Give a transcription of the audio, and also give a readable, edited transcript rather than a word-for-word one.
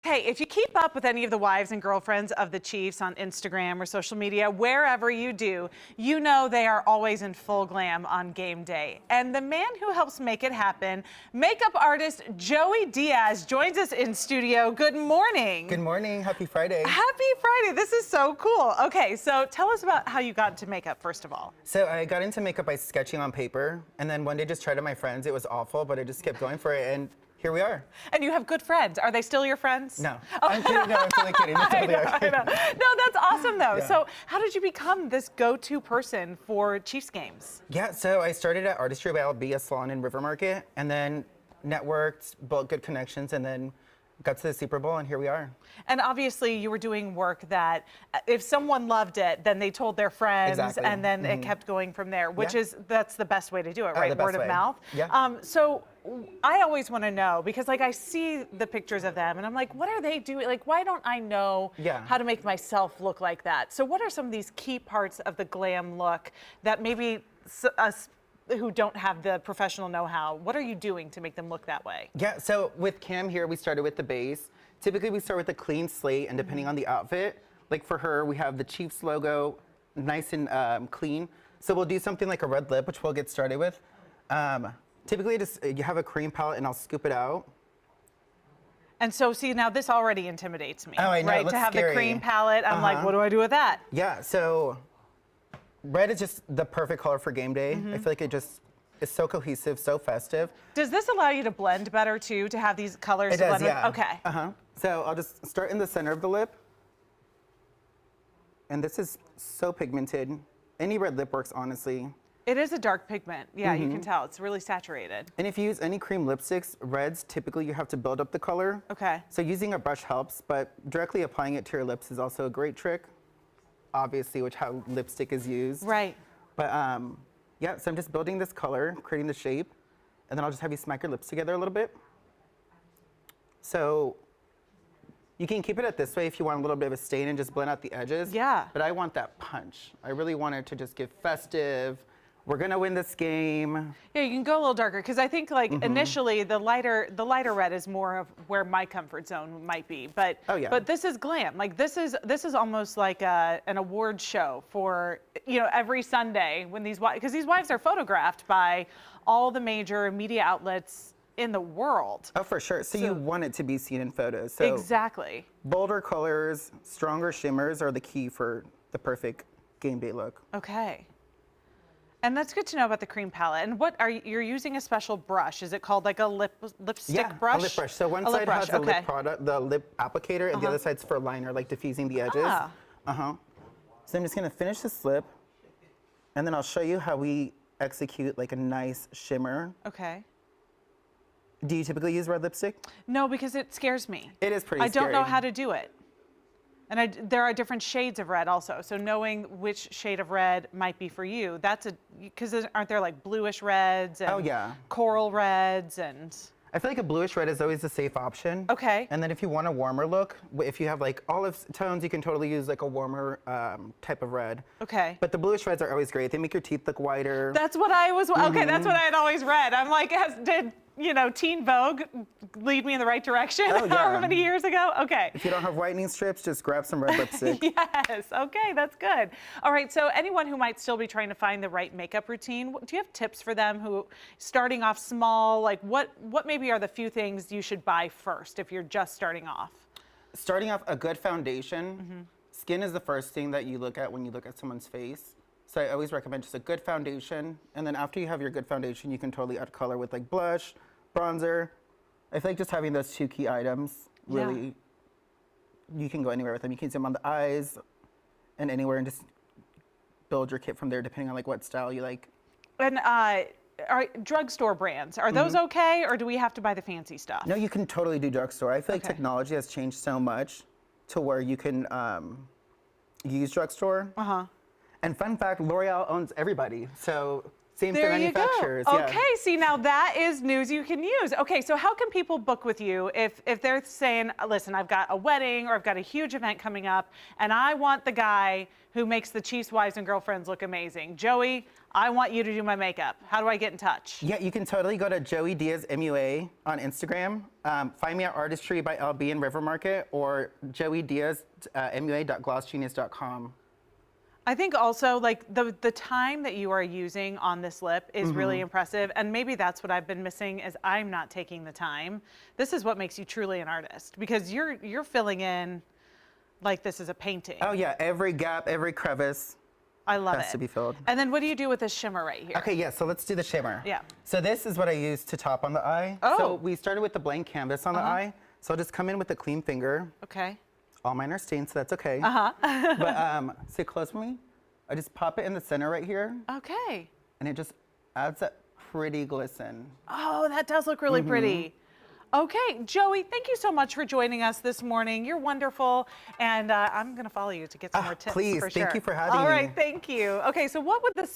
Hey, if you keep up with any of the wives and girlfriends of the Chiefs on Instagram or social media, wherever you do, you know they are always in full glam on game day. And the man who helps make it happen, makeup artist Joey Diaz, joins us in studio. Good morning. Good morning. Happy Friday. Happy Friday. This is so cool. Okay, so tell us about how you got into makeup, first of all. So I got into makeup by sketching on paper, and then one day just tried it on my friends. It was awful, but I just kept going for it, and here we are. And you have good friends. Are they still your friends? No. Oh. I'm kidding. No, I'm totally kidding. I know. No, that's awesome, though. Yeah. So how did you become this go-to person for Chiefs games? Yeah, so I started at Artistry by LB, a salon in River Market, and then networked, built good connections, and then got to the Super Bowl, and here we are. And obviously, you were doing work that if someone loved it, then they told their friends, Exactly. and then it kept going from there, which is, that's the best way to do it, right? The best Word of way. mouth. Yeah. So I always want to know, because like I see the pictures of them, and I'm like, what are they doing? Like, why don't I know how to make myself look like that? So what are some of these key parts of the glam look that maybe us who don't have the professional know-how, what are you doing to make them look that way? Yeah, so with Cam here, we started with the base. Typically, we start with a clean slate, and depending on the outfit, like for her, we have the Chiefs logo, nice and clean. So we'll do something like a red lip, which we'll get started with. Typically, just you have a cream palette, and I'll scoop it out. And so, see, now this already intimidates me. Oh, I know, right? it looks To have scary. the cream palette, I'm like, what do I do with that? Yeah, so red is just the perfect color for game day. I feel like it just is so cohesive, so festive. Does this allow you to blend better too, to have these colors It to does, blend yeah. with? Okay. So I'll just start in the center of the lip. And this is so pigmented. Any red lip works, honestly. It is a dark pigment. Yeah, you can tell. It's really saturated. And if you use any cream lipsticks, reds, typically you have to build up the color. Okay. So using a brush helps, but directly applying it to your lips is also a great trick. Obviously, which how lipstick is used. Right. But yeah, so I'm just building this color, creating the shape, and then I'll just have you smack your lips together a little bit. So you can keep it at this way if you want a little bit of a stain and just blend out the edges. Yeah. But I want that punch. I really want it to just get festive. We're gonna win this game. Yeah, you can go a little darker, because I think like initially the lighter red is more of where my comfort zone might be. But but this is glam. Like this is almost like an award show for, you know, every Sunday when these wives, because these wives are photographed by all the major media outlets in the world. Oh, for sure. So you want it to be seen in photos. So exactly. Bolder colors, stronger shimmers are the key for the perfect game day look. Okay. And that's good to know about the cream palette. And what are you're using a special brush? Is it called like a lipstick brush? A lip brush. So one side has a lip product, the lip applicator, and the other side's for liner, like diffusing the edges. So I'm just gonna finish this lip, and then I'll show you how we execute like a nice shimmer. Okay. Do you typically use red lipstick? No, because it scares me. It is pretty scary. I don't know how scary. to do it. And there are different shades of red also. So knowing which shade of red might be for you, that's because aren't there like bluish reds and coral reds and... I feel like a bluish red is always a safe option. Okay. And then if you want a warmer look, if you have like olive tones, you can totally use like a warmer type of red. Okay. But the bluish reds are always great. They make your teeth look whiter. That's what I was, okay, that's what I had always read. I'm like, did, you know, Teen Vogue lead me in the right direction however many years ago? Okay. If you don't have whitening strips, just grab some red lipstick. Yes, okay, that's good. All right, so anyone who might still be trying to find the right makeup routine, do you have tips for them who, starting off small, like what maybe are the few things you should buy first if you're just starting off? Starting off, a good foundation. Skin is the first thing that you look at when you look at someone's face. So I always recommend just a good foundation. And then after you have your good foundation, you can totally add color with like blush, bronzer. I feel like just having those two key items, really, you can go anywhere with them. You can use them on the eyes and anywhere and just build your kit from there depending on like what style you like. And drugstore brands, are those okay, or do we have to buy the fancy stuff? No, you can totally do drugstore. I feel like technology has changed so much to where you can use drugstore. And fun fact, L'Oreal owns everybody. So Same for There you go. manufacturers. Yeah. Okay, see, now that is news you can use. Okay, so how can people book with you if they're saying, listen, I've got a wedding or I've got a huge event coming up and I want the guy who makes the Chiefs' wives and girlfriends look amazing. Joey, I want you to do my makeup. How do I get in touch? Yeah, you can totally go to Joey Diaz MUA on Instagram. Find me at Artistry by LB in River Market or Joey Diaz MUA.glossgenius.com. I think also like the time that you are using on this lip is really impressive, and maybe that's what I've been missing is I'm not taking the time. This is what makes you truly an artist because you're filling in like this is a painting. Oh yeah, every gap, every crevice. I love it. Has to be filled. And then what do you do with this shimmer right here? Okay, yeah, so let's do the shimmer. Yeah. So this is what I use to top on the eye. Oh. So we started with the blank canvas on the eye. So I'll just come in with a clean finger. Okay. All mine are stained, so that's okay. But sit close with me. I just pop it in the center right here. Okay. And it just adds that pretty glisten. Oh, that does look really pretty. Okay, Joey, thank you so much for joining us this morning. You're wonderful, and I'm going to follow you to get some more tips. Please, for thank sure. you for having me. All right, thank you. Okay, so what would the